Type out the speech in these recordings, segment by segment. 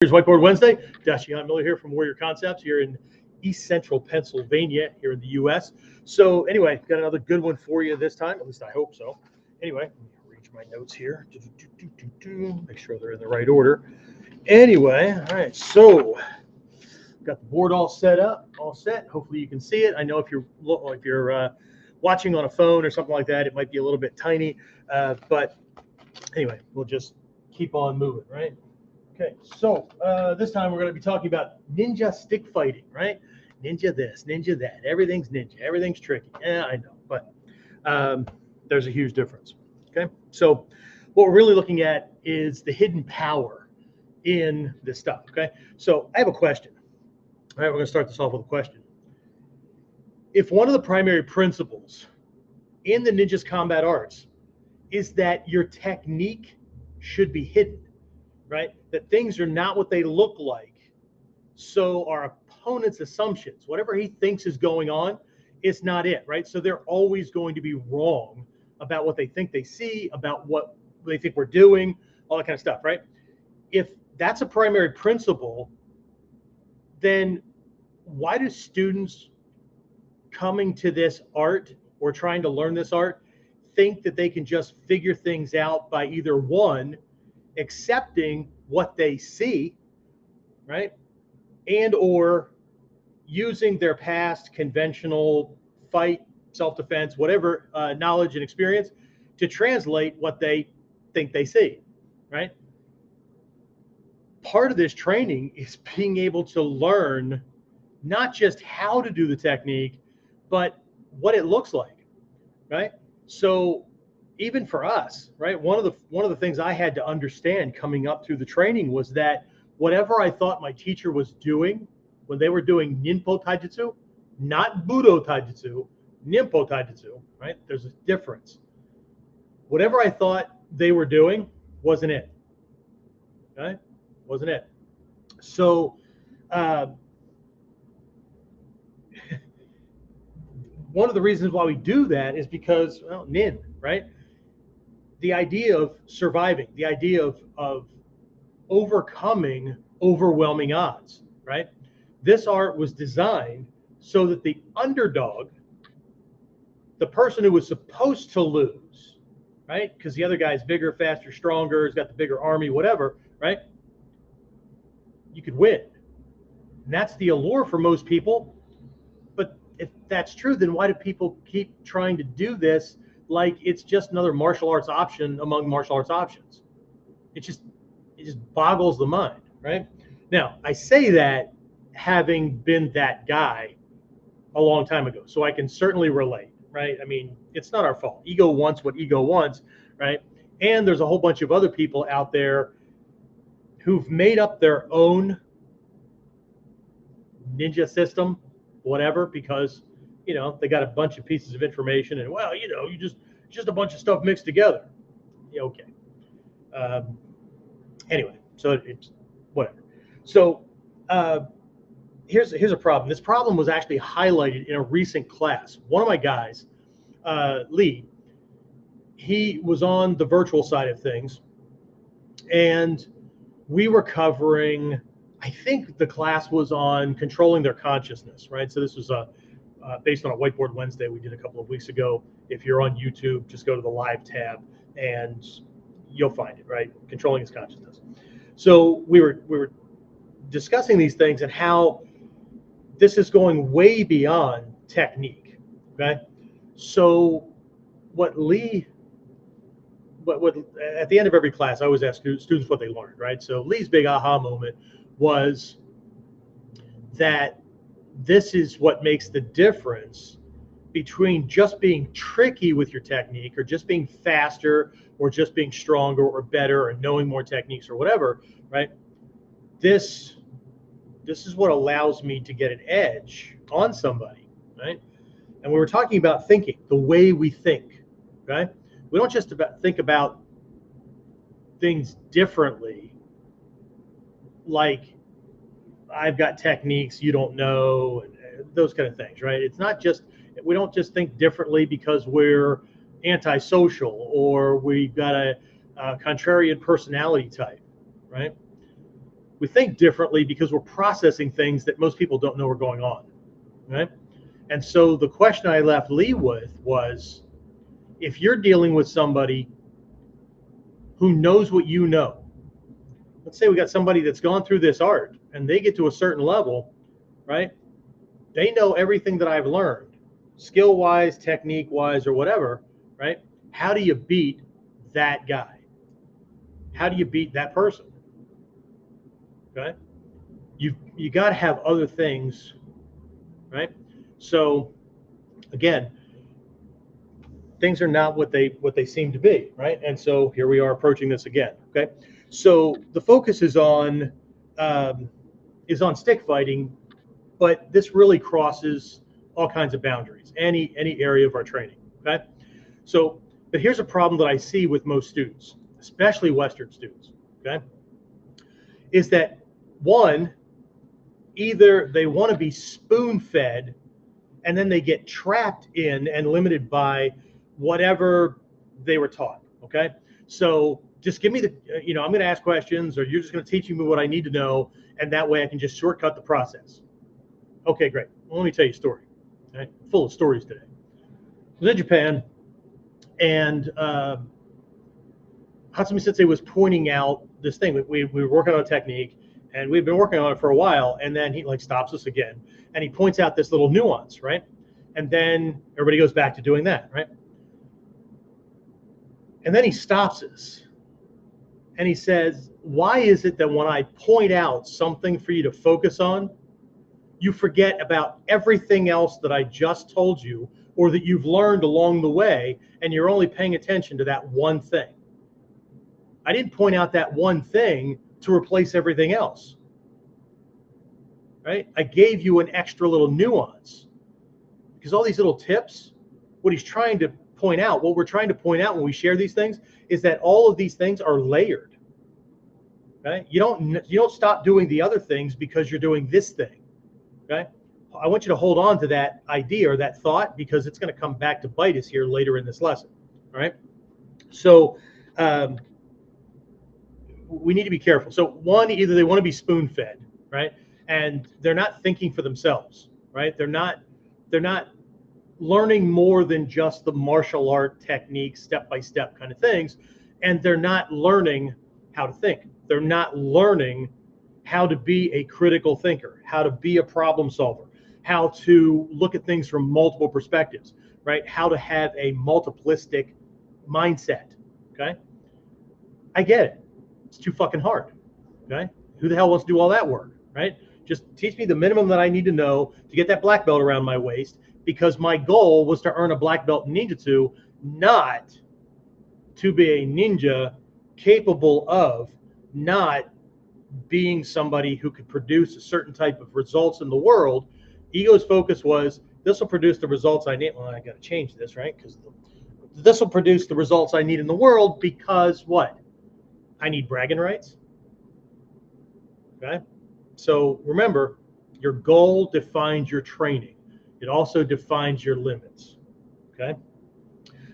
Here's Whiteboard Wednesday. Dai-Shihan Miller here from Warrior Concepts here in East Central Pennsylvania here in the U.S. So anyway, got another good one for you this time. At least I hope so. Anyway, let me arrange my notes here. Make sure they're in the right order. Anyway, all right. So got the board all set up, all set. Hopefully you can see it. I know if you're watching on a phone or something like that, it might be a little bit tiny. But anyway, we'll just keep on moving, right? Okay, so this time we're going to be talking about ninja stick fighting, right? Ninja this, ninja that. Everything's ninja. Everything's tricky. Yeah, I know, but there's a huge difference. Okay, so what we're really looking at is the hidden power in this stuff. Okay, so I have a question. All right, we're going to start this off with a question. If one of the primary principles in the ninja's combat arts is that your technique should be hidden, right? That things are not what they look like. So our opponent's assumptions, whatever he thinks is going on, it's not it, right? So they're always going to be wrong about what they think they see, about what they think we're doing, all that kind of stuff, right? If that's a primary principle, then why do students coming to this art or trying to learn this art think that they can just figure things out by either one, accepting what they see, right, and or using their past conventional fight, self-defense, whatever knowledge and experience to translate what they think they see, right? Part of this training is being able to learn not just how to do the technique, but what it looks like, right? So even for us, right, one of the things I had to understand coming up through the training was that whatever I thought my teacher was doing when they were doing Ninpo Taijutsu, not Budo Taijutsu, Ninpo Taijutsu, right? There's a difference. Whatever I thought they were doing wasn't it, right? Wasn't it. So one of the reasons why we do that is because, well, nin, right? The idea of surviving, the idea of overcoming overwhelming odds, right? This art was designed so that the underdog, the person who was supposed to lose, right? Because the other guy's bigger, faster, stronger, he's got the bigger army, whatever, right? You could win. And that's the allure for most people. But if that's true, then why do people keep trying to do this like it's just another martial arts option among martial arts options? It just boggles the mind, right? Now, I say that having been that guy a long time ago, so I can certainly relate, right? I mean, it's not our fault. Ego wants what ego wants, right? And there's a whole bunch of other people out there who've made up their own ninja system, whatever, because they got a bunch of pieces of information and, well, you just a bunch of stuff mixed together. Yeah, okay. Anyway, so it's whatever. So here's a problem. This problem was actually highlighted in a recent class. One of my guys, Lee, he was on the virtual side of things, and we were covering, I think the class was on controlling their consciousness, right? So this was based on a Whiteboard Wednesday we did a couple of weeks ago. If you're on YouTube, just go to the live tab and you'll find it, right? Controlling his consciousness. So we were discussing these things and how this is going way beyond technique, okay? So what at the end of every class, I always ask students what they learned, right? So Lee's big aha moment was that this is what makes the difference between just being tricky with your technique or just being faster or just being stronger or better or knowing more techniques or whatever, right? This is what allows me to get an edge on somebody, right? And we were talking about thinking, the way we think, okay? We don't just think about things differently, like I've got techniques you don't know, and those kind of things, right? It's not just, we don't just think differently because we're antisocial or we've got a contrarian personality type, right? We think differently because we're processing things that most people don't know are going on, right? And so the question I left Lee with was, if you're dealing with somebody who knows what you know, let's say we got somebody that's gone through this art and they get to a certain level, right? They know everything that I've learned, skill-wise, technique-wise, or whatever, right? How do you beat that guy? How do you beat that person? Okay? You got to have other things, right? So again, things are not what they seem to be, right? And so here we are approaching this again. Okay, so the focus is on stick fighting, but this really crosses all kinds of boundaries, any area of our training. Okay, so but here's a problem that I see with most students, especially Western students. Okay, is that one, either they want to be spoon-fed and then they get trapped in and limited by whatever they were taught. Okay, so just give me the, I'm going to ask questions, or you're just going to teach me what I need to know, and that way I can just shortcut the process. Okay, great. Well, let me tell you a story. Right? Full of stories today. I was in Japan, and Hatsumi Sensei was pointing out this thing. We were working on a technique, and we've been working on it for a while, and then he like stops us again, and he points out this little nuance, right? And then everybody goes back to doing that, right? And then he stops us, and he says, why is it that when I point out something for you to focus on, you forget about everything else that I just told you, or that you've learned along the way, and you're only paying attention to that one thing? I didn't point out that one thing to replace everything else, right? I gave you an extra little nuance, because all these little tips, what he's trying to point out, what we're trying to point out when we share these things, is that all of these things are layered, right? You don't stop doing the other things because you're doing this thing, okay? I want you to hold on to that idea or that thought, because it's going to come back to bite us here later in this lesson, all right? So we need to be careful. So one, either they want to be spoon-fed, right? And they're not thinking for themselves, right? They're not learning more than just the martial art techniques, step-by-step kind of things. And they're not learning how to think. They're not learning how to be a critical thinker, how to be a problem solver, how to look at things from multiple perspectives, right? How to have a multiplistic mindset, okay? I get it. It's too fucking hard, okay? Who the hell wants to do all that work, right? Just teach me the minimum that I need to know to get that black belt around my waist, because my goal was to earn a black belt in ninjutsu, not to be a ninja capable of not being somebody who could produce a certain type of results in the world. Ego's focus was, this will produce the results I need. Well, I got to change this, right? Because this will produce the results I need in the world, because what? I need bragging rights. Okay? So remember, your goal defines your training. It also defines your limits. Okay?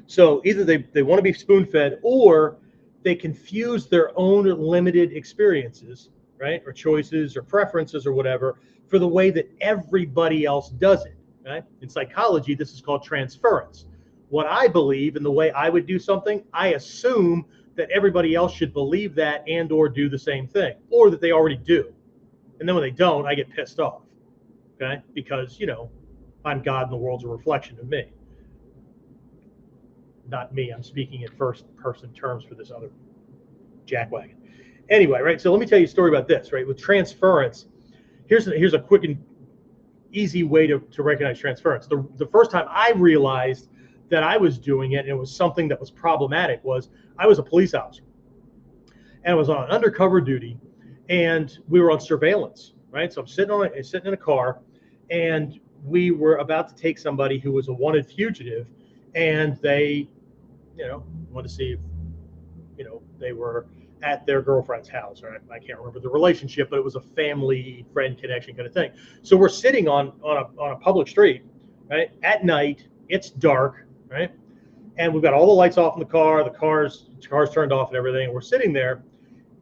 So either they want to be spoon-fed, or they confuse their own limited experiences, right? Or choices or preferences or whatever, for the way that everybody else does it. Right? In psychology, this is called transference. What I believe and the way I would do something, I assume that everybody else should believe that and or do the same thing, or that they already do. And then when they don't, I get pissed off, okay? Because, I'm God and the world's a reflection of me. Not me, I'm speaking in first person terms for this other jackwagon. Anyway, right, so let me tell you a story about this, right? With transference, here's a quick and easy way to recognize transference. The first time I realized that I was doing it and it was something that was problematic was, I was a police officer and I was on undercover duty, and we were on surveillance, right? So I'm sitting in a car, and we were about to take somebody who was a wanted fugitive, and they, wanted to see if, they were at their girlfriend's house, or I can't remember the relationship, but it was a family friend connection kind of thing. So we're sitting on a public street, right? At night, it's dark, right? And we've got all the lights off in the car, the car's turned off and everything. And we're sitting there,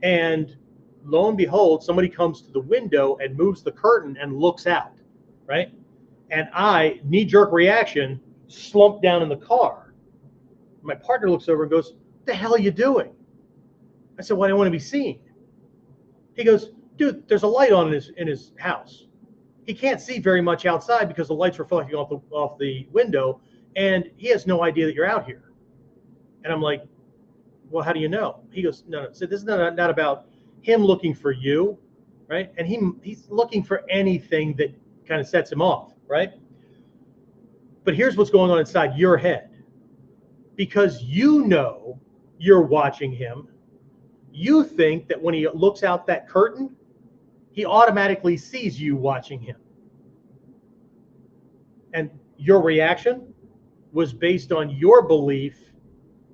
and lo and behold, somebody comes to the window and moves the curtain and looks out, right? And I, knee-jerk reaction, slump down in the car. My partner looks over and goes, "What the hell are you doing?" I said, "Well, I don't want to be seen." He goes, "Dude, there's a light on in his house. He can't see very much outside because the light's reflecting off the window, and he has no idea that you're out here." And I'm like, "Well, how do you know?" He goes, "No. So this is not about him looking for you, right? And he's looking for anything that kind of sets him off, right? But here's what's going on inside your head. Because you know you're watching him, you think that when he looks out that curtain, he automatically sees you watching him. And your reaction was based on your belief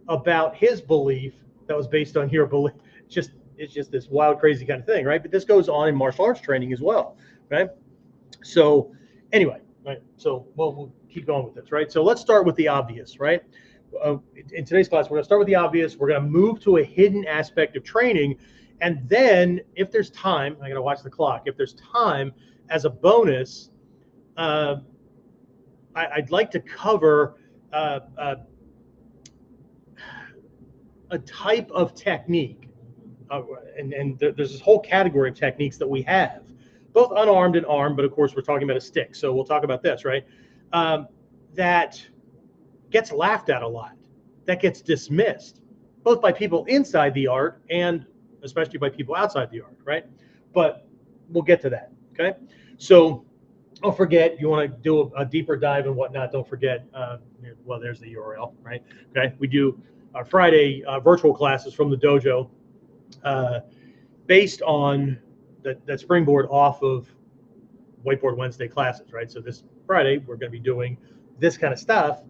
about his belief that was based on your belief. It's just this wild, crazy kind of thing, right? But this goes on in martial arts training as well, right? So anyway, right? So we'll keep going with this, right? So let's start with the obvious, right? In today's class, we're going to start with the obvious. We're going to move to a hidden aspect of training. And then if there's time, I got to watch the clock. If there's time, as a bonus, I'd like to cover a type of technique. And there's this whole category of techniques that we have, both unarmed and armed, but of course we're talking about a stick. So we'll talk about this, right? That gets laughed at a lot, that gets dismissed, both by people inside the art and especially by people outside the art, right? But we'll get to that, okay? So don't forget, you want to do a deeper dive and whatnot, don't forget, well, there's the URL, right? Okay, we do our Friday virtual classes from the dojo based on that springboard off of Whiteboard Wednesday classes, right? So this Friday, we're going to be doing this kind of stuff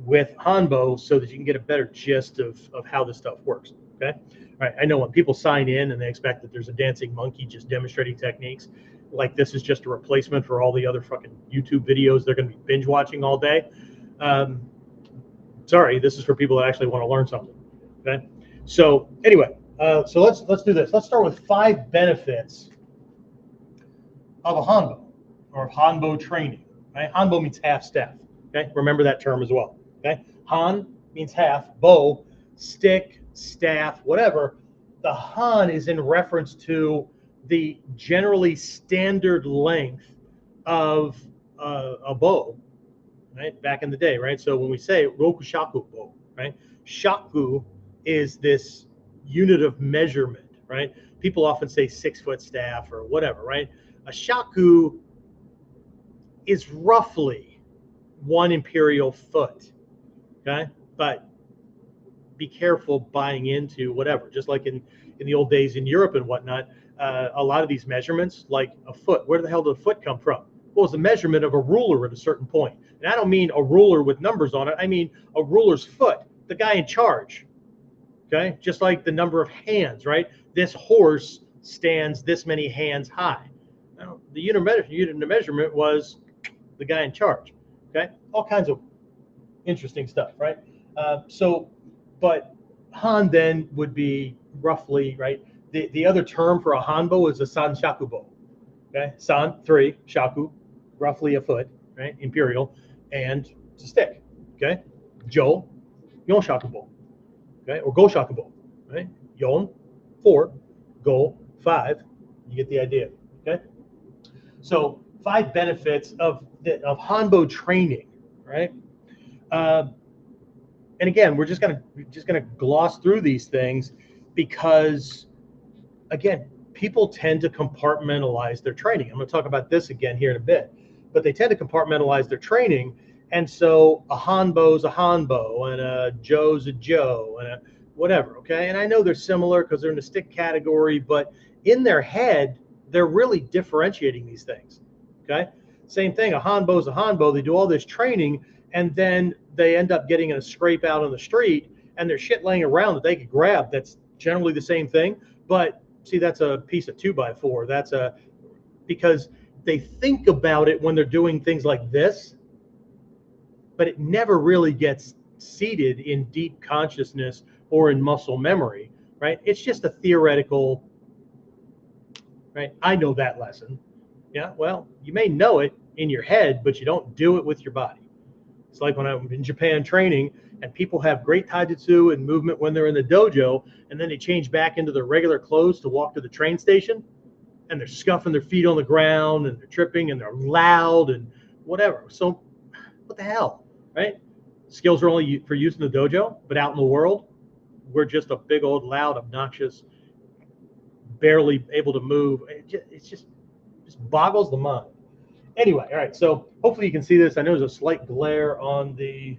with Hanbo so that you can get a better gist of how this stuff works, okay? All right, I know when people sign in and they expect that there's a dancing monkey just demonstrating techniques, like this is just a replacement for all the other fucking YouTube videos they're going to be binge watching all day. Sorry, this is for people that actually want to learn something, okay? So anyway, so let's do this. Let's start with 5 benefits of a Hanbo or Hanbo training, right? Hanbo means half staff, okay? Remember that term as well, okay? Han means half, bo, stick, staff, whatever. The Han is in reference to the generally standard length of a bow, right? Back in the day, right? So when we say rokushaku bow, right? Shaku is this unit of measurement, right? People often say 6-foot staff or whatever, right? A shaku is roughly 1 imperial foot, okay? But be careful buying into whatever. Just like in the old days in Europe and whatnot, a lot of these measurements, like a foot, where the hell did the foot come from? Well, it's the measurement of a ruler at a certain point. And I don't mean a ruler with numbers on it. I mean a ruler's foot, the guy in charge, okay? Just like the number of hands, right? This horse stands this many hands high. Now, the unit of measurement was the guy in charge, okay? All kinds of interesting stuff, right? But Han then would be roughly, right? The other term for a Hanbo is a san shakubo, okay? San, 3, shaku, roughly a foot, right? Imperial, and it's a stick, okay? Jo, yon shakubo, okay? Or go shakubo, right? Yon, 4, go, 5. You get the idea, okay? So 5 benefits of Hanbo training, right? And again, we're just gonna gloss through these things because, again, people tend to compartmentalize their training. I'm going to talk about this again here in a bit, but they tend to compartmentalize their training, and so a Hanbo's a Hanbo, and a Joe's a Joe, and a whatever. Okay, and I know they're similar because they're in the stick category, but in their head, they're really differentiating these things. Okay, same thing. A Hanbo's a Hanbo. They do all this training, and then they end up getting in a scrape out on the street, and there's shit laying around that they could grab that's generally the same thing. But see, that's a piece of 2x4. That's because they think about it when they're doing things like this, but it never really gets seated in deep consciousness or in muscle memory, right? It's just a theoretical right? I know that lesson. Yeah, well, you may know it in your head, but you don't do it with your body. It's like when I'm in Japan training and people have great taijutsu and movement when they're in the dojo, and then they change back into their regular clothes to walk to the train station, and they're scuffing their feet on the ground and they're tripping and they're loud and whatever. So what the hell, right? Skills are only for use in the dojo, but out in the world, we're just a big old loud, obnoxious, barely able to move. It's just boggles the mind. Anyway, all right, so hopefully you can see this. I know there's a slight glare on the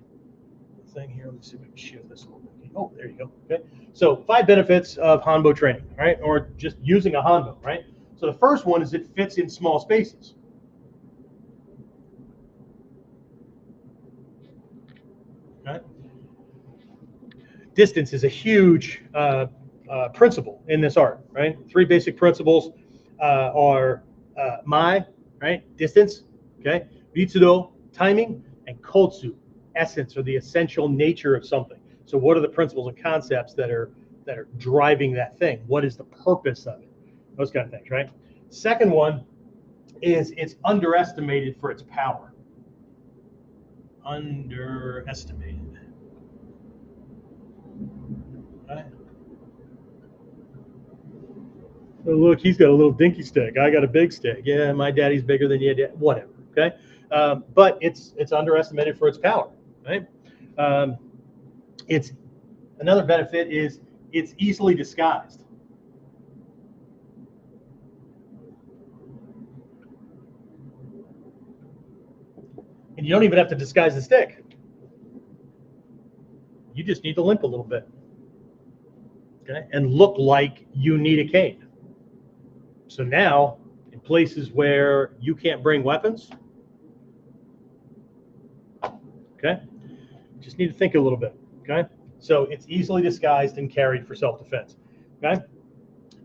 thing here. Let's see if I can shift this a little bit. Oh, there you go. Okay. So 5 benefits of Hanbo training, right? Or just using a Hanbo, right? So the first one is it fits in small spaces. Right? Distance is a huge principle in this art, right? 3 basic principles are mai, right? Distance, okay? Ritsudo, timing, and kotsu, essence or the essential nature of something. So what are the principles and concepts that are driving that thing? What is the purpose of it? Those kind of things, right? Second one is it's underestimated for its power. Underestimated. Right? Oh, look, he's got a little dinky stick. I got a big stick. Yeah, my daddy's bigger than you. Whatever. Okay, but it's underestimated for its power. Right. It's another benefit is it's easily disguised. And you don't even have to disguise the stick. You just need to limp a little bit. Okay, and look like you need a cane. So now, in places where you can't bring weapons, okay, just need to think a little bit. Okay, so it's easily disguised and carried for self-defense. Okay,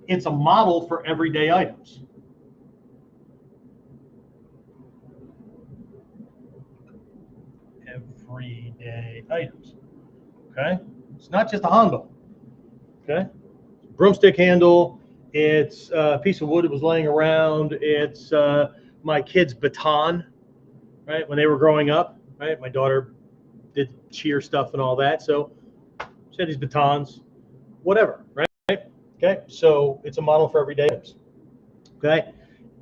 it's a model for everyday items. Everyday items. Okay, it's not just a Hanbo. Okay, broomstick handle. It's a piece of wood that was laying around. It's my kid's baton, right? When they were growing up, right? My daughter did cheer stuff and all that, so she had these batons, whatever, right? Okay, so it's a model for everyday items. Okay,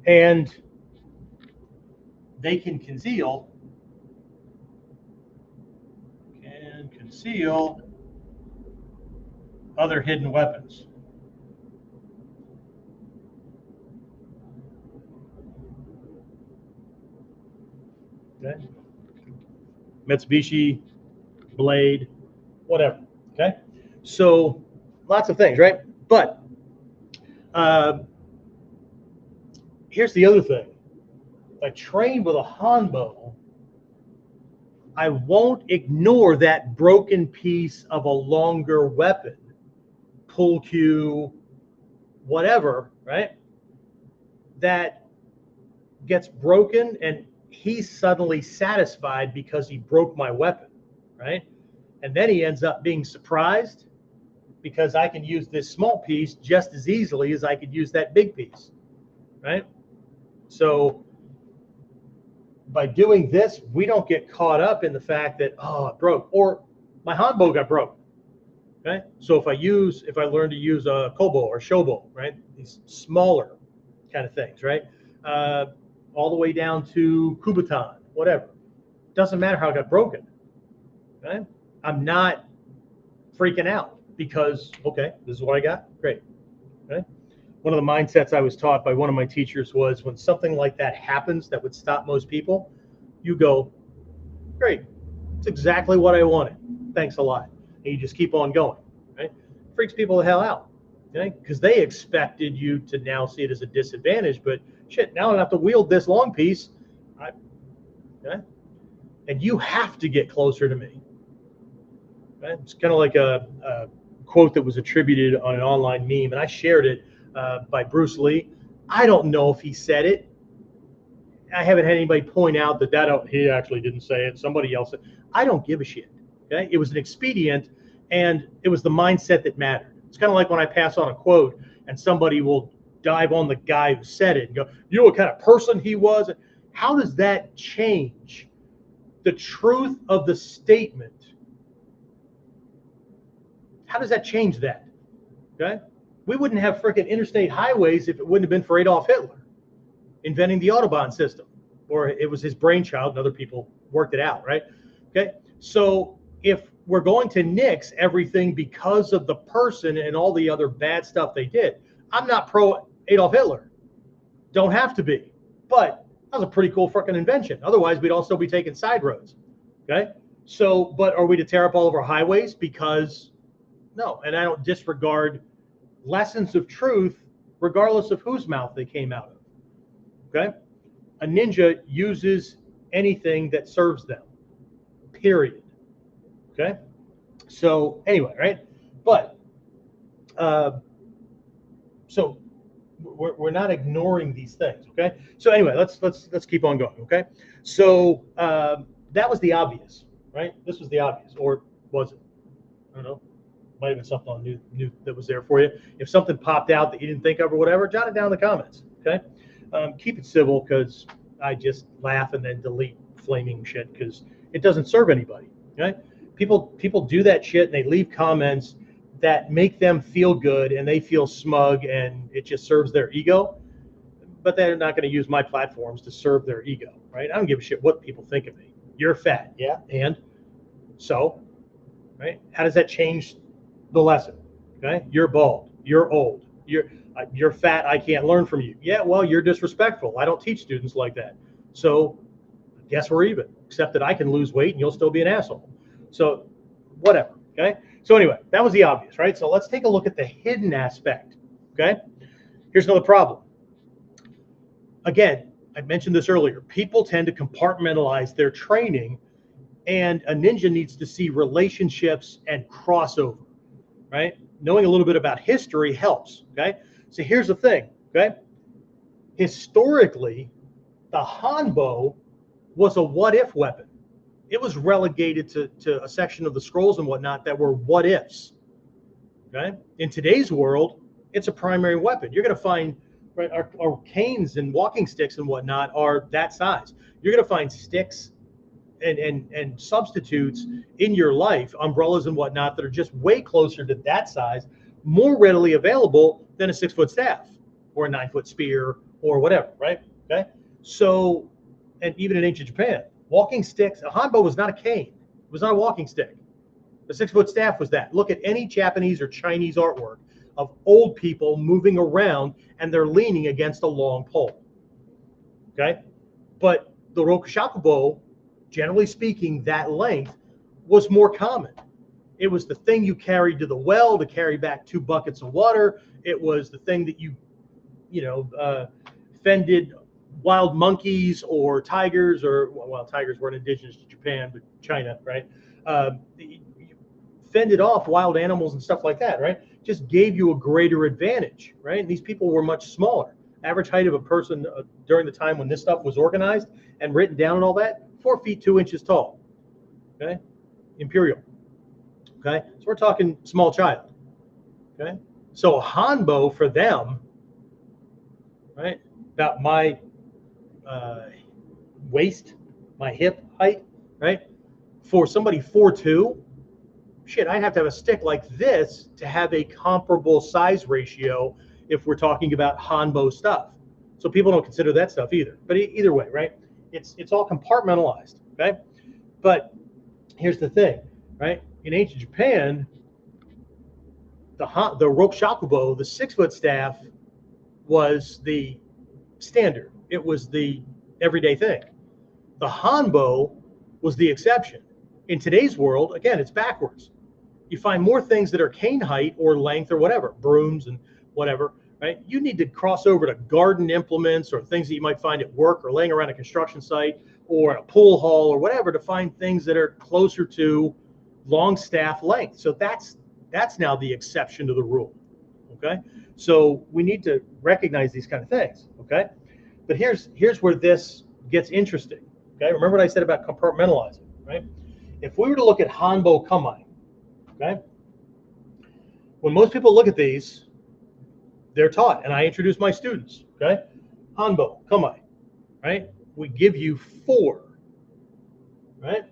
and they can conceal other hidden weapons. Okay, Mitsubishi blade, whatever. Okay, so lots of things, right? But here's the other thing: if I train with a Hanbo, I won't ignore that broken piece of a longer weapon, pull cue, whatever, right? That gets broken and he's suddenly satisfied because he broke my weapon, right? And then he ends up being surprised because I can use this small piece just as easily as I could use that big piece, right? So by doing this, we don't get caught up in the fact that, oh, it broke, or my Hanbo got broke. Okay, so if I learn to use a kobo or shobo, right, these smaller kind of things, right, all the way down to kubutan, whatever, doesn't matter how it got broken. Okay, I'm not freaking out because okay, this is what I got, great. Okay, one of the mindsets I was taught by one of my teachers was when something like that happens that would stop most people, you go, great, it's exactly what I wanted. Thanks a lot. And you just keep on going, right? Freaks people the hell out, okay? Because they expected you to now see it as a disadvantage, but shit, now I have to wield this long piece, okay? And you have to get closer to me. Okay? It's kind of like a quote that was attributed on an online meme, and I shared it by Bruce Lee. I don't know if he said it. I haven't had anybody point out that he actually didn't say it. Somebody else said. I don't give a shit. Okay, it was an expedient, and it was the mindset that mattered. It's kind of like when I pass on a quote, and somebody will dive on the guy who said it and go, you know what kind of person he was? How does that change the truth of the statement? How does that change that? Okay? We wouldn't have freaking interstate highways if it wouldn't have been for Adolf Hitler inventing the Autobahn system, or it was his brainchild and other people worked it out, right? Okay, so if we're going to nix everything because of the person and all the other bad stuff they did, I'm not pro Adolf Hitler. Don't have to be, but that was a pretty cool freaking invention. Otherwise, we'd all still be taking side roads. Okay, so but are we to tear up all of our highways because? No, and I don't disregard lessons of truth regardless of whose mouth they came out of. Okay, a ninja uses anything that serves them, period. Okay, so anyway, right, but so we're not ignoring these things. Okay, so anyway, let's keep on going. Okay, so that was the obvious, right? This was the obvious, or was it? I don't know. Might have been something on new that was there for you. If something popped out that you didn't think of or whatever, jot it down in the comments. Okay, keep it civil because I just laugh and then delete flaming shit because it doesn't serve anybody. Okay, people do that shit and they leave comments that make them feel good and they feel smug and it just serves their ego. But they're not going to use my platforms to serve their ego, right? I don't give a shit what people think of me. You're fat, yeah, and so, right? How does that change the lesson? Okay, you're bald, you're old, you're fat. I can't learn from you. Yeah, well, you're disrespectful. I don't teach students like that. So, I guess we're even. Except that I can lose weight and you'll still be an asshole. So, whatever. Okay. So anyway, that was the obvious, right? So let's take a look at the hidden aspect. Okay. Here's another problem. Again, I mentioned this earlier. People tend to compartmentalize their training, and a ninja needs to see relationships and crossover. Right? Knowing a little bit about history helps. Okay. So here's the thing. Okay. Historically, the Hanbo was a what-if weapon. It was relegated to a section of the scrolls and whatnot that were what ifs. Okay. In today's world, it's a primary weapon. You're going to find, right, our canes and walking sticks and whatnot are that size. You're going to find sticks and substitutes in your life, umbrellas and whatnot, that are just way closer to that size, more readily available than a 6-foot staff or a 9-foot spear or whatever, right? Okay. So, and even in ancient Japan, walking sticks, a hanbo was not a cane. It was not a walking stick. The 6-foot staff was that. Look at any Japanese or Chinese artwork of old people moving around and they're leaning against a long pole. Okay. But the rokushakubo, generally speaking, that length was more common. It was the thing you carried to the well to carry back 2 buckets of water. It was the thing that you fended wild monkeys or tigers, or well, tigers weren't indigenous to Japan, but China, right? Fended off wild animals and stuff like that, right? Just gave you a greater advantage, right? And these people were much smaller. Average height of a person during the time when this stuff was organized and written down and all that, 4 feet 2 inches tall. Okay, imperial. Okay, so we're talking small child. Okay, so a hanbo for them, right, about my waist, my hip height, right? For somebody 4'2", shit, I'd have to have a stick like this to have a comparable size ratio if we're talking about hanbo stuff. So people don't consider that stuff either. But either way, right? It's all compartmentalized, okay? But here's the thing, right? In ancient Japan, the rokushakubo, the 6-foot staff, was the standard. It was the everyday thing. The hanbo was the exception. In today's world, again, it's backwards. You find more things that are cane height or length or whatever, brooms and whatever, right? You need to cross over to garden implements or things that you might find at work or laying around a construction site or a pool hall or whatever to find things that are closer to long staff length. So that's now the exception to the rule, okay? So we need to recognize these kind of things, okay? But here's where this gets interesting, okay? Remember what I said about compartmentalizing, right? If we were to look at hanbo kamae, okay? When most people look at these, they're taught, and I introduce my students. Okay, Hanbo, Kamae, right? We give you 4, right?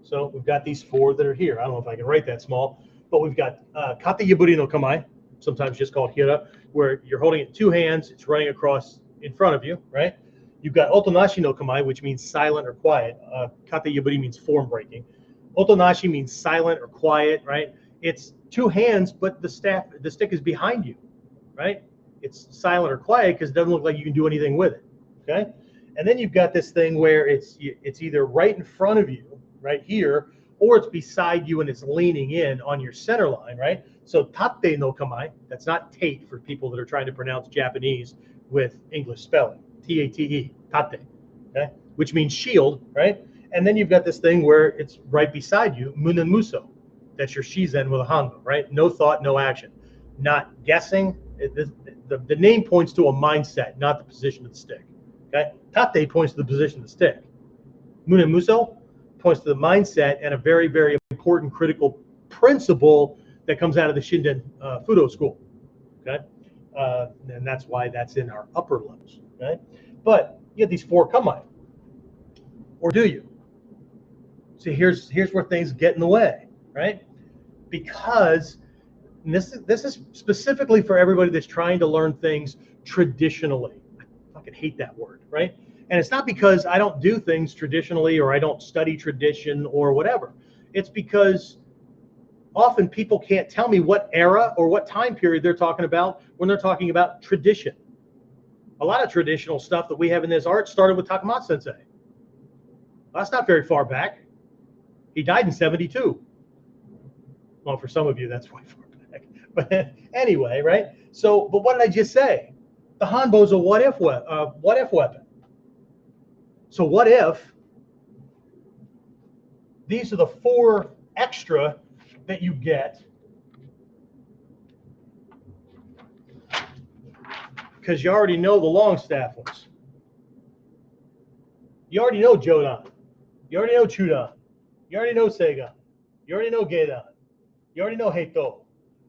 So we've got these 4 that are here. I don't know if I can write that small, but we've got Kata Yaburi no Kamae, sometimes just called Hira, where you're holding it in 2 hands, it's running across in front of you, right? You've got Otonashi no Kamae, which means silent or quiet. Kata Yaburi means form breaking. Otonashi means silent or quiet, right? It's 2 hands, but the stick is behind you, right? It's silent or quiet because it doesn't look like you can do anything with it, okay? And then you've got this thing where it's either right in front of you, right here, or it's beside you and it's leaning in on your center line, right? So tate no kamae, that's not tate for people that are trying to pronounce Japanese with English spelling, tate, tate, okay? Which means shield, right? And then you've got this thing where it's right beside you, munen muso. That's your shizen with a hanbo, right? No thought, no action. Not guessing. The name points to a mindset, not the position of the stick. Okay? Tate points to the position of the stick. Munen muso points to the mindset and a very, very important critical principle that comes out of the Shinden Fudo school. Okay? And that's why that's in our upper levels. Okay? But you have these 4 kamae. Or do you? See, here's where things get in the way, right? Because this is specifically for everybody that's trying to learn things traditionally. I fucking hate that word, right? And it's not because I don't do things traditionally or I don't study tradition or whatever. It's because often people can't tell me what era or what time period they're talking about when they're talking about tradition. A lot of traditional stuff that we have in this art started with Takamatsu Sensei. That's not very far back. He died in 72. Well, for some of you, that's way far back. But anyway, right? So, but what did I just say? The hanbo is a what if weapon. So what if these are the 4 extra that you get because you already know the long staff ones. You already know Jodan. You already know Chudan. You already know Seigan. You already know Geidan. You already know Heito.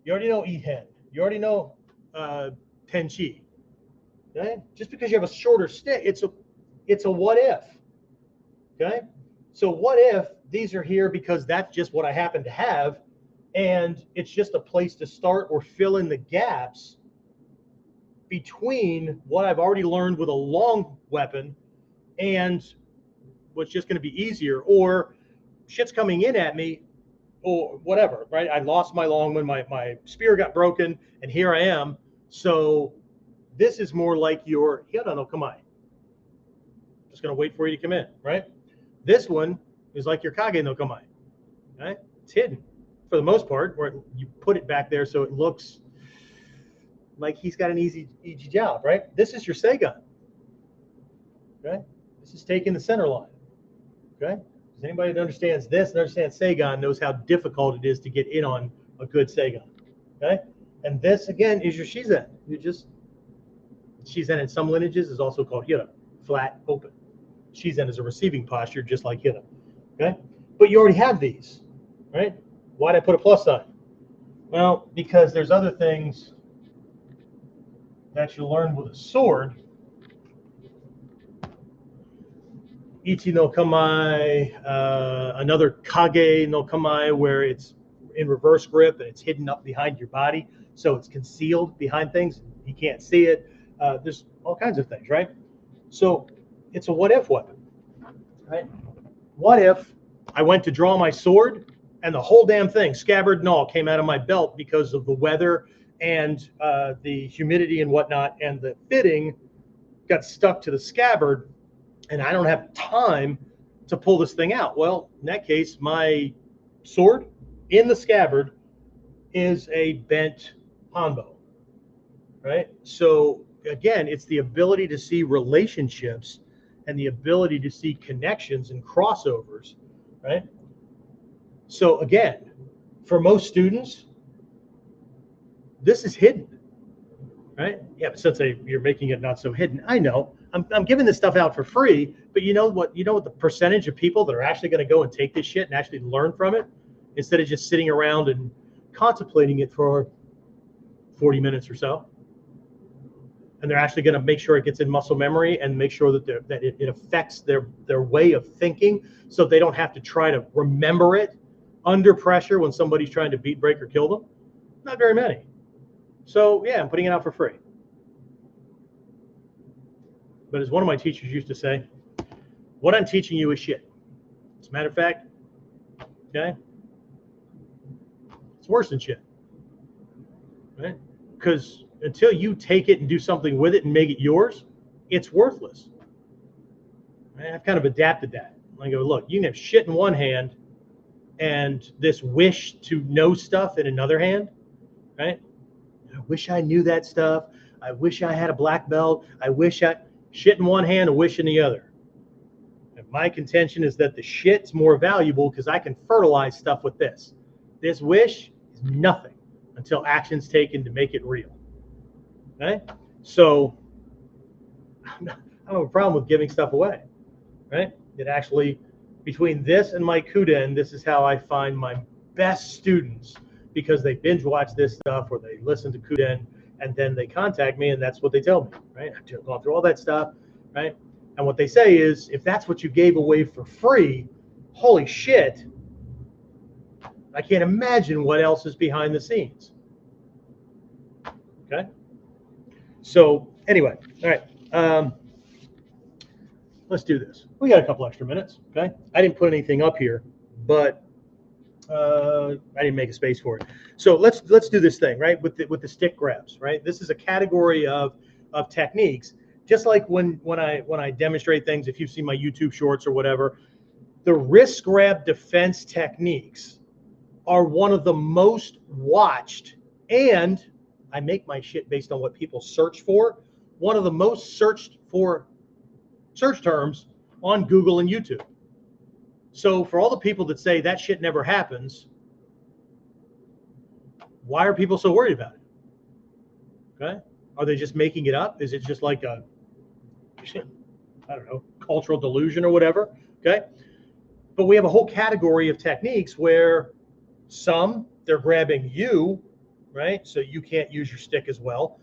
You already know Ihen. You already know Tenchi. Okay? Just because you have a shorter stick, it's a what if. Okay? So what if these are here because that's just what I happen to have, and it's just a place to start or fill in the gaps between what I've already learned with a long weapon and what's just going to be easier, or shit's coming in at me, or whatever, right? I lost my long one, my spear got broken, and here I am. So this is more like your Hira no Kamae. Just going to wait for you to come in, right? This one is like your Kage no Kamae, right? It's hidden for the most part, where you put it back there so it looks like he's got an easy job, right? This is your Seigan, okay? This is taking the center line, okay? Does anybody that understands this and understands Seigan knows how difficult it is to get in on a good Seigan, okay? And this, again, is your Shizen. Shizen in some lineages is also called Hira, flat, open. Shizen is a receiving posture, just like Hira, okay? But you already have these, right? Why'd I put a plus sign? Well, because there's other things that you learn with a sword. Ichi no Kamae, another Kage no Kamae, where it's in reverse grip and it's hidden up behind your body, so it's concealed behind things. You can't see it. There's all kinds of things, right? So it's a what if weapon, right? What if I went to draw my sword and the whole damn thing, scabbard and all, came out of my belt because of the weather and the humidity and whatnot, and the fitting got stuck to the scabbard, and I don't have time to pull this thing out? Well, in that case, my sword in the scabbard is a bent hanbo, right? So again, it's the ability to see relationships and the ability to see connections and crossovers, right? So again, for most students, this is hidden, right? Yeah, but since you're making it not so hidden, I know. I'm giving this stuff out for free, but you know what the percentage of people that are actually going to go and take this shit and actually learn from it instead of just sitting around and contemplating it for 40 minutes or so? and they're actually going to make sure it gets in muscle memory and make sure that it affects their way of thinking, so they don't have to try to remember it under pressure when somebody's trying to beat, break, or kill them. Not very many. So yeah, I'm putting it out for free. But as one of my teachers used to say, what I'm teaching you is shit. As a matter of fact, okay, it's worse than shit, right? Because until you take it and do something with it and make it yours, it's worthless. Right? I've kind of adapted that. I go, look, you can have shit in one hand and this wish to know stuff in another hand, right? I wish I knew that stuff. I wish I had a black belt. I wish I shit in one hand, a wish in the other. And my contention is that the shit's more valuable because I can fertilize stuff with this. This wish is nothing until action's taken to make it real. Okay? So I don't have a problem with giving stuff away, right? It actually, between this and my Kuden, this is how I find my best students, because they binge watch this stuff or they listen to Kuden and then they contact me and that's what they tell me, right? I've gone through all that stuff, right? And what they say is, if that's what you gave away for free, holy shit, I can't imagine what else is behind the scenes. Okay? So anyway, all right. Let's do this. We got a couple extra minutes, okay? I didn't put anything up here, but I didn't make a space for it. So let's do this thing, right? With the stick grabs, right? This is a category of techniques. Just like when I demonstrate things, if you've seen my YouTube shorts or whatever, the wrist grab defense techniques are one of the most watched, and I make my shit based on what people search for. One of the most searched for search terms on Google and YouTube. So for all the people that say that shit never happens, why are people so worried about it? Okay? Are they just making it up? Is it just like a, I don't know, cultural delusion or whatever? Okay? But we have a whole category of techniques where some, they're grabbing you, right? So you can't use your stick as well.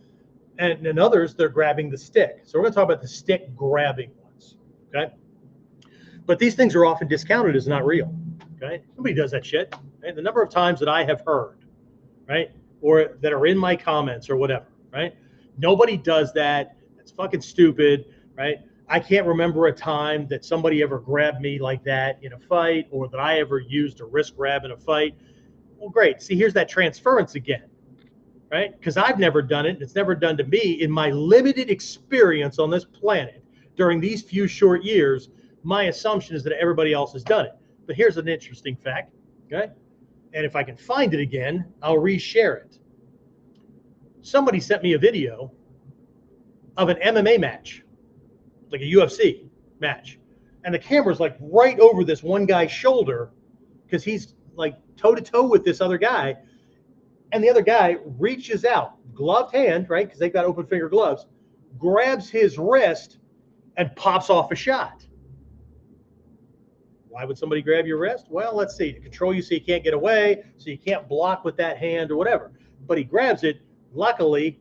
And in others, they're grabbing the stick. So we're going to talk about the stick grabbing ones, okay? But these things are often discounted as not real, okay? Nobody does that shit. Right? The number of times that I have heard, right, or that are in my comments or whatever, right? Nobody does that. That's fucking stupid, right? I can't remember a time that somebody ever grabbed me like that in a fight, or that I ever used a wrist grab in a fight. Well, great. See, here's that transference again, right? Because I've never done it. It's never done to me in my limited experience on this planet during these few short years. My assumption is that everybody else has done it. But here's an interesting fact, okay? And if I can find it again, I'll reshare it. Somebody sent me a video of an MMA match, like a UFC match. And the camera's like right over this one guy's shoulder because he's like toe-to-toe with this other guy. And the other guy reaches out, gloved hand, right, because they've got open finger gloves, grabs his wrist and pops off a shot. Why would somebody grab your wrist? Well, let's see, to control you so you can't get away, so you can't block with that hand or whatever. But he grabs it. Luckily,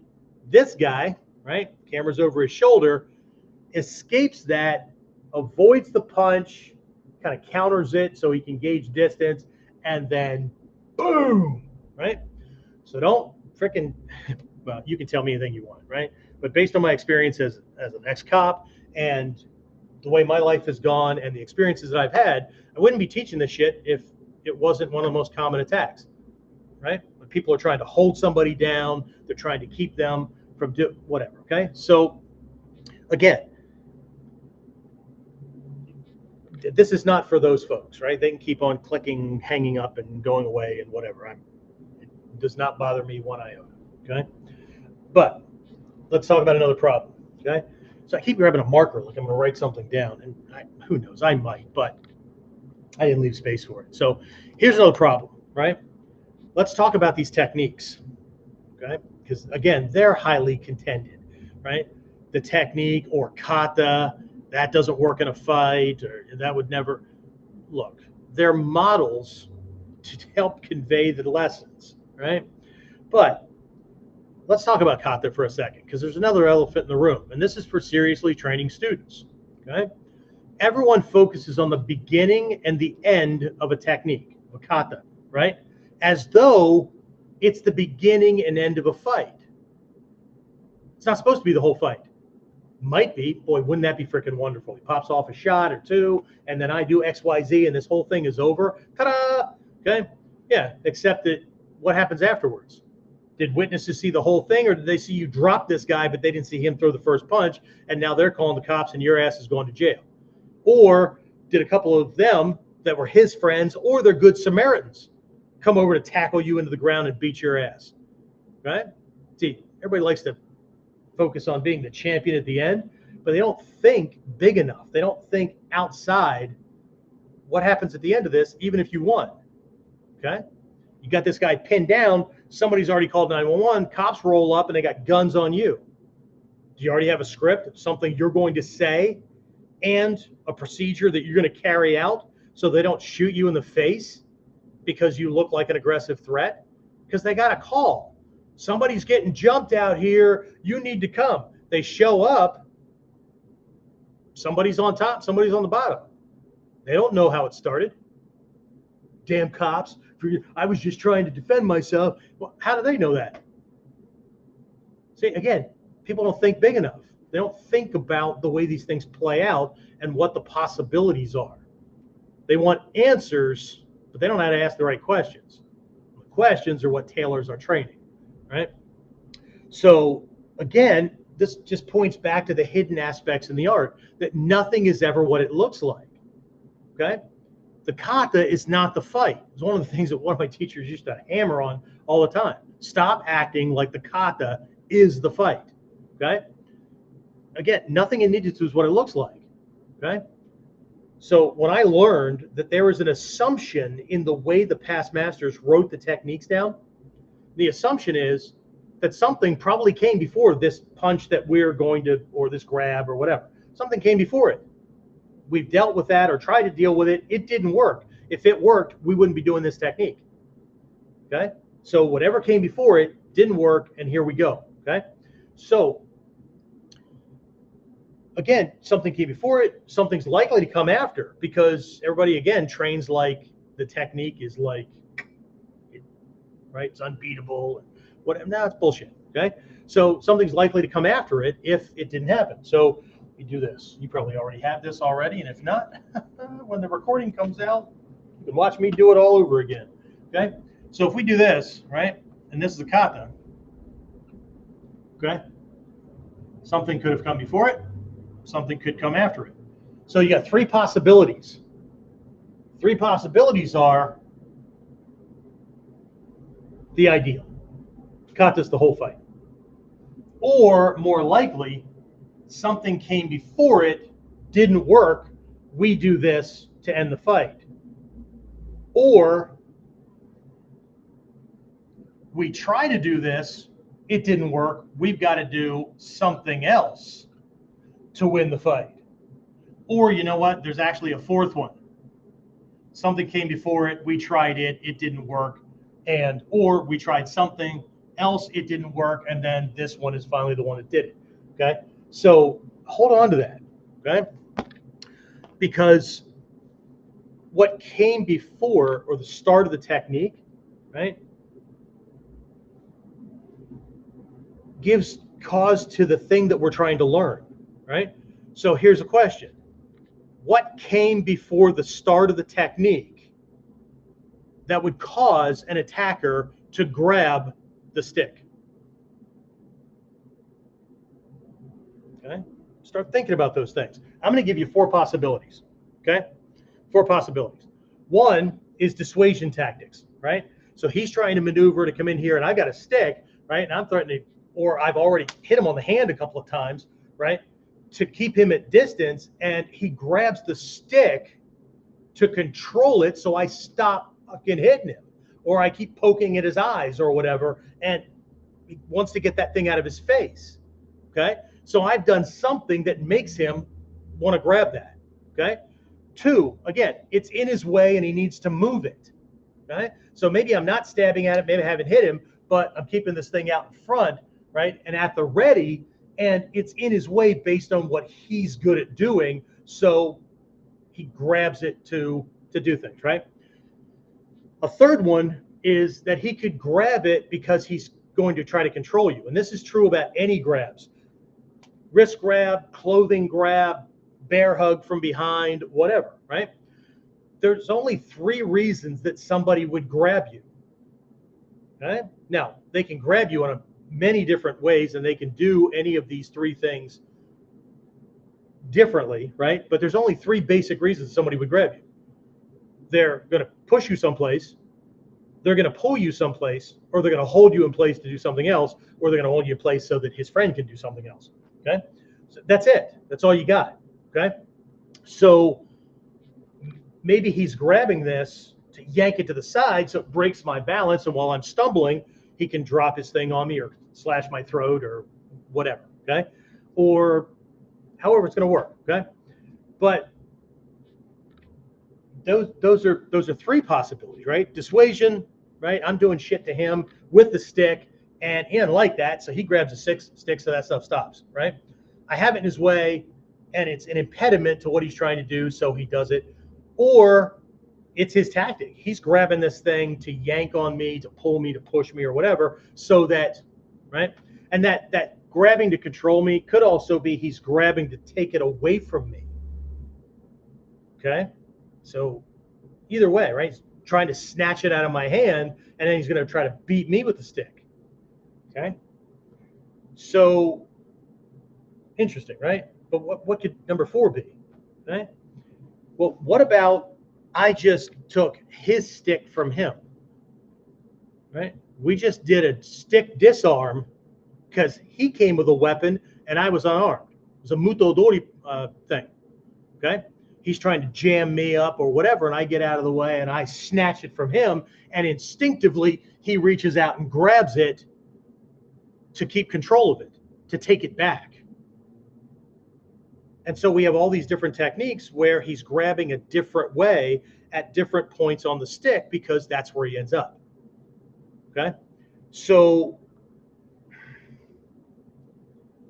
this guy, right, camera's over his shoulder, escapes that, avoids the punch, kind of counters it so he can gauge distance, and then boom, right? So don't freaking, well, you can tell me anything you want, right? But based on my experience as an ex-cop and the way my life has gone and the experiences that I've had, I wouldn't be teaching this shit if it wasn't one of the most common attacks, right? When people are trying to hold somebody down, they're trying to keep them from whatever, okay? So again, this is not for those folks, right? They can keep on clicking, hanging up, and going away and whatever. It does not bother me one iota, okay? But let's talk about another problem, okay? So I keep grabbing a marker like I'm going to write something down, and who knows, I might, but I didn't leave space for it. So here's another problem, right? Let's talk about these techniques, okay? Because again, they're highly contended, right? The technique or kata, that doesn't work in a fight, or that would never. Look, they're models to help convey the lessons, right? But let's talk about kata for a second, because there's another elephant in the room, and this is for seriously training students. Okay, everyone focuses on the beginning and the end of a technique, a kata, right? As though it's the beginning and end of a fight. It's not supposed to be the whole fight. Might be. Boy, wouldn't that be freaking wonderful? He pops off a shot or two, and then I do XYZ, and this whole thing is over. Ta-da! Okay? Yeah, except that what happens afterwards? Did witnesses see the whole thing, or did they see you drop this guy, but they didn't see him throw the first punch, and now they're calling the cops, and your ass is going to jail? Or did a couple of them that were his friends or they're good Samaritans come over to tackle you into the ground and beat your ass? Right? See, everybody likes to focus on being the champion at the end, but they don't think big enough. They don't think outside what happens at the end of this, even if you won. Okay? You got this guy pinned down, somebody's already called 911, cops roll up and they got guns on you. Do you already have a script, something you're going to say, and a procedure that you're going to carry out so they don't shoot you in the face because you look like an aggressive threat? Because they got a call. Somebody's getting jumped out here. You need to come. They show up. Somebody's on top. Somebody's on the bottom. They don't know how it started. Damn cops. I was just trying to defend myself. Well, how do they know that? See, again, people don't think big enough. They don't think about the way these things play out and what the possibilities are. They want answers, but they don't know how to ask the right questions. The questions are what tailors our training. Right? So again, this just points back to the hidden aspects in the art, that nothing is ever what it looks like. Okay? The kata is not the fight. It's one of the things that one of my teachers used to hammer on all the time. Stop acting like the kata is the fight. Okay? Again, nothing in ninjutsu is what it looks like. Okay? So when I learned that there was an assumption in the way the past masters wrote the techniques down, the assumption is that something probably came before this punch that we're going to, or this grab or whatever. Something came before it. We've dealt with that or tried to deal with it. It didn't work. If it worked, we wouldn't be doing this technique. Okay? So whatever came before it didn't work, and here we go. Okay? So again, something came before it. Something's likely to come after, because everybody, again, trains like the technique is like, right? It's unbeatable. And what? No, it's bullshit. Okay. So something's likely to come after it if it didn't happen. So you do this. You probably already have this already. And if not, when the recording comes out, you can watch me do it all over again. Okay. So if we do this, right? And this is a kata. Okay. Something could have come before it. Something could come after it. So you got three possibilities. Three possibilities are the ideal. Kata's the whole fight. Or more likely, something came before it, didn't work, we do this to end the fight. Or we try to do this, it didn't work, we've got to do something else to win the fight. Or you know what, there's actually a fourth one. Something came before it, we tried it, it didn't work, and or we tried something else, it didn't work, and then this one is finally the one that did it. Okay, so hold on to that. Okay, because what came before, or the start of the technique, right, gives cause to the thing that we're trying to learn. Right. So here's a question: what came before the start of the technique that would cause an attacker to grab the stick? Okay, start thinking about those things. I'm going to give you four possibilities. Okay, four possibilities. One is dissuasion tactics, right? So he's trying to maneuver to come in here, and I got a stick, right? And I'm threatening, or I've already hit him on the hand a couple of times, right, to keep him at distance, and he grabs the stick to control it, so I stop fucking hitting him, or I keep poking at his eyes or whatever, and he wants to get that thing out of his face. Okay, so I've done something that makes him want to grab that. Okay, two, again, it's in his way and he needs to move it. Okay, so maybe I'm not stabbing at it, maybe I haven't hit him, but I'm keeping this thing out in front right? And at the ready, and it's in his way based on what he's good at doing. So he grabs it to do things, right? A third one is that he could grab it because he's going to try to control you. And this is true about any grabs. Wrist grab, clothing grab, bear hug from behind, whatever, right? There's only 3 reasons that somebody would grab you. Okay? Now, they can grab you in many different ways, and they can do any of these 3 things differently, right? But there's only 3 basic reasons somebody would grab you. They're going to push you someplace, they're going to pull you someplace, or they're going to hold you in place to do something else, or they're going to hold you in place so that his friend can do something else. Okay? So that's it. That's all you got. Okay? So maybe he's grabbing this to yank it to the side so it breaks my balance, and while I'm stumbling, he can drop his thing on me or slash my throat or whatever. Okay? Or however it's going to work. Okay? But those are 3 possibilities, right? Dissuasion, right? I'm doing shit to him with the stick, and he doesn't like that, so he grabs a stick so that stuff stops, right? I have it in his way, and it's an impediment to what he's trying to do, so he does it. Or it's his tactic. He's grabbing this thing to yank on me, to pull me, to push me, or whatever, so that, right? And that grabbing to control me could also be he's grabbing to take it away from me. Okay? So either way, right? He's trying to snatch it out of my hand, and then he's going to try to beat me with the stick. Okay? So interesting, right? But what could number 4 be? Right? Well, what about I just took his stick from him? Right? We just did a stick disarm because he came with a weapon and I was unarmed. It was a mutodori thing. Okay? He's trying to jam me up or whatever, and I get out of the way and I snatch it from him, and instinctively he reaches out and grabs it to keep control of it, to take it back. And so we have all these different techniques where he's grabbing a different way at different points on the stick because that's where he ends up. Okay? So,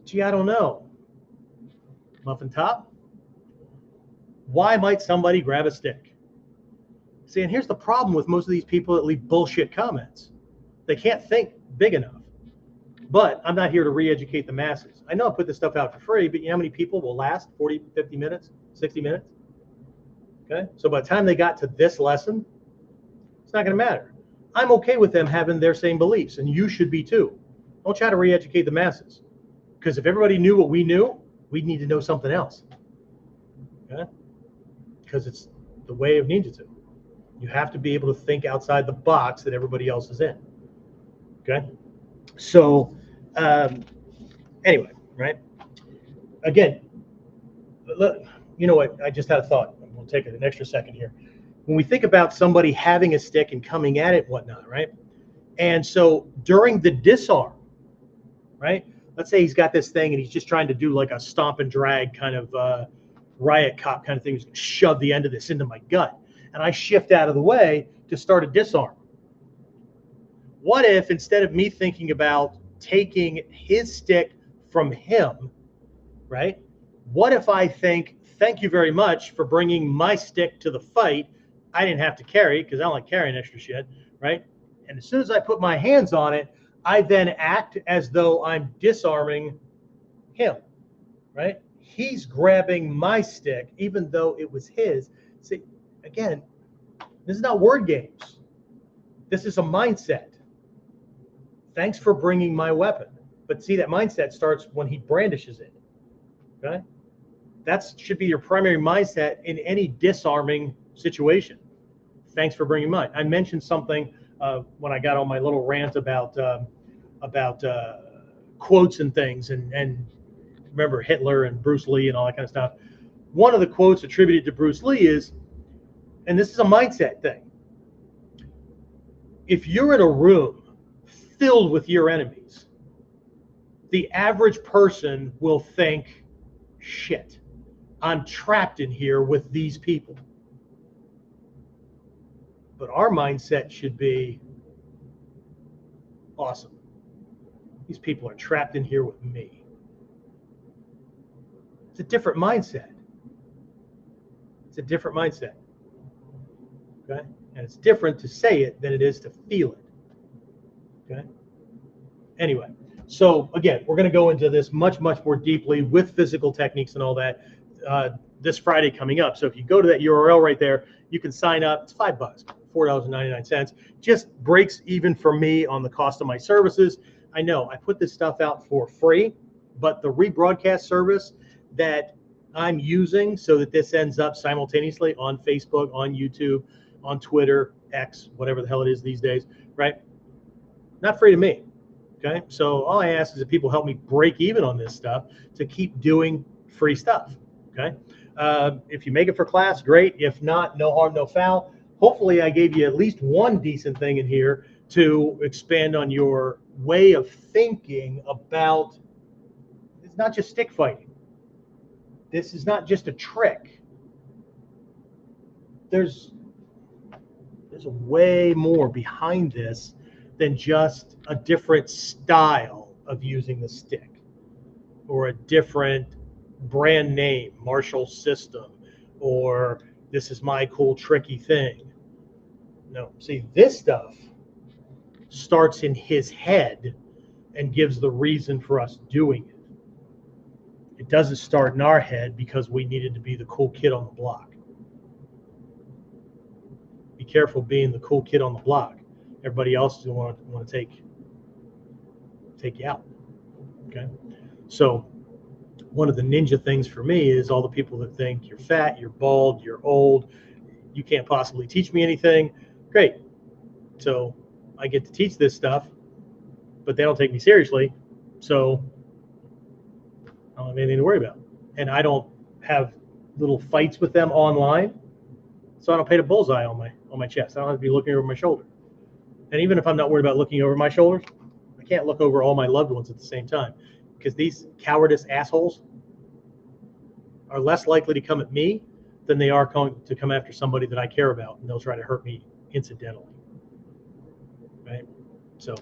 gee, I don't know. Muffin top? Why might somebody grab a stick? See, and here's the problem with most of these people that leave bullshit comments. They can't think big enough. But I'm not here to re-educate the masses. I know I put this stuff out for free, but you know how many people will last 40, 50 minutes, 60 minutes? Okay? So by the time they got to this lesson, it's not going to matter. I'm okay with them having their same beliefs, and you should be too. Don't try to re-educate the masses. Because if everybody knew what we knew, we'd need to know something else. Okay? Because it's the way of ninjutsu. You have to be able to think outside the box that everybody else is in. Okay? So, anyway, right? Again, you know what? I just had a thought. We'll take an extra second here. When we think about somebody having a stick and coming at it and whatnot, right? And so during the disarm, right? Let's say he's got this thing and he's just trying to do like a stomp and drag kind of riot cop kind of thing. He's going to shove the end of this into my gut. And I shift out of the way to start a disarm. What if instead of me thinking about taking his stick from him, right? What if I think, thank you very much for bringing my stick to the fight. I didn't have to carry it because I don't like carrying extra shit, right? And as soon as I put my hands on it, I then act as though I'm disarming him, right? He's grabbing my stick, even though it was his. See, again, this is not word games. This is a mindset. Thanks for bringing my weapon. But see, that mindset starts when he brandishes it, okay? That should be your primary mindset in any disarming situation. Thanks for bringing mine. I mentioned something when I got on my little rant about quotes and things, and remember Hitler and Bruce Lee and all that kind of stuff. One of the quotes attributed to Bruce Lee is, and this is a mindset thing, if you're in a room filled with your enemies, the average person will think, shit, I'm trapped in here with these people. But our mindset should be, awesome. These people are trapped in here with me. It's a different mindset. It's a different mindset. Okay? And it's different to say it than it is to feel it. Okay? Anyway, so again, we're going to go into this much, much more deeply with physical techniques and all that this Friday coming up. So if you go to that URL right there, you can sign up. It's $5, $4.99. Just breaks even for me on the cost of my services. I know I put this stuff out for free, but the rebroadcast service that I'm using so that this ends up simultaneously on Facebook, on YouTube, on Twitter, X, whatever the hell it is these days, right? Not free to me. Okay, so all I ask is that people help me break even on this stuff to keep doing free stuff. Okay, if you make it for class, great. If not, no harm, no foul. Hopefully, I gave you at least one decent thing in here to expand on your way of thinking about. It's not just stick fighting. This is not just a trick. There's a way more behind this than just a different style of using the stick or a different brand name, Marshall system, or this is my cool tricky thing. No, see, this stuff starts in his head and gives the reason for us doing it. It doesn't start in our head because we needed to be the cool kid on the block. Be careful being the cool kid on the block. Everybody else is going to want to take you out. Okay, so one of the ninja things for me is all the people that think you're fat, you're bald, you're old, you can't possibly teach me anything. Great. So I get to teach this stuff, but they don't take me seriously. So I don't have anything to worry about. And I don't have little fights with them online. So I don't paint a bullseye on my chest. I don't have to be looking over my shoulder. And even if I'm not worried about looking over my shoulders, I can't look over all my loved ones at the same time, because these cowardice assholes are less likely to come at me than they are going to come after somebody that I care about, and they'll try to hurt me incidentally. Right? So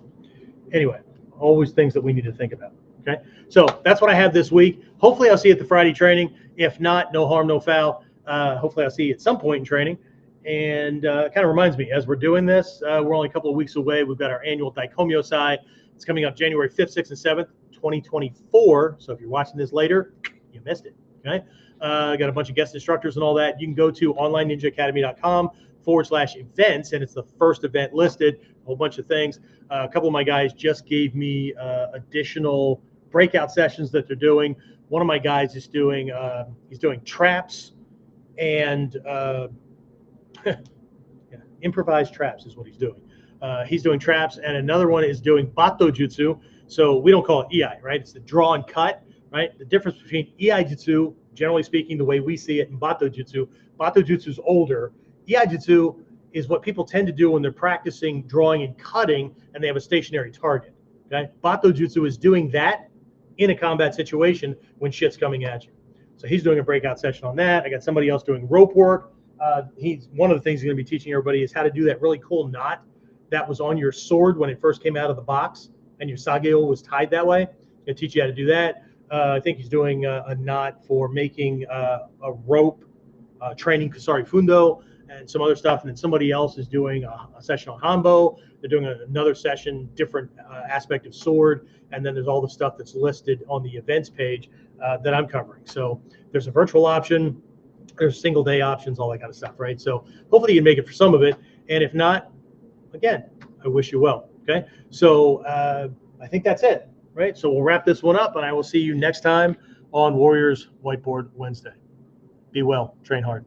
anyway, always things that we need to think about. Okay, so that's what I have this week. Hopefully I'll see you at the Friday training. If not, no harm, no foul. Hopefully I'll see you at some point in training. And it kind of reminds me, as we're doing this, we're only a couple of weeks away. We've got our annual Daikomyo-sai. It's coming up January 5th, 6th, and 7th, 2024. So if you're watching this later, you missed it. Okay, got a bunch of guest instructors and all that. You can go to onlineninjaacademy.com/events, and it's the first event listed. A whole bunch of things. A couple of my guys just gave me additional breakout sessions that they're doing. One of my guys is doing he's doing traps and improvised traps is what he's doing. He's doing traps, and another one is doing Bato Jutsu. So we don't call it Ei, right? It's the draw and cut, right? The difference between Ei Jutsu, generally speaking, the way we see it, and Bato Jutsu. Bato Jutsu is older. Ei Jutsu is what people tend to do when they're practicing drawing and cutting, and they have a stationary target. Okay, Bato Jutsu is doing that in a combat situation when shit's coming at you. So he's doing a breakout session on that. I got somebody else doing rope work. He's one of the things he's going to be teaching everybody is how to do that really cool knot that was on your sword when it first came out of the box, and your sageo was tied that way. He's going to teach you how to do that. I think he's doing a knot for making a rope, training Kusari Fundo, and some other stuff. And then somebody else is doing a session on Hanbo. They're doing another session, different aspect of sword. And then there's all the stuff that's listed on the events page that I'm covering. So there's a virtual option, there's single day options, all that kind of stuff, right? So hopefully you can make it for some of it. And if not, again, I wish you well. Okay. So I think that's it, right? So we'll wrap this one up, and I will see you next time on Warriors Whiteboard Wednesday. Be well, train hard.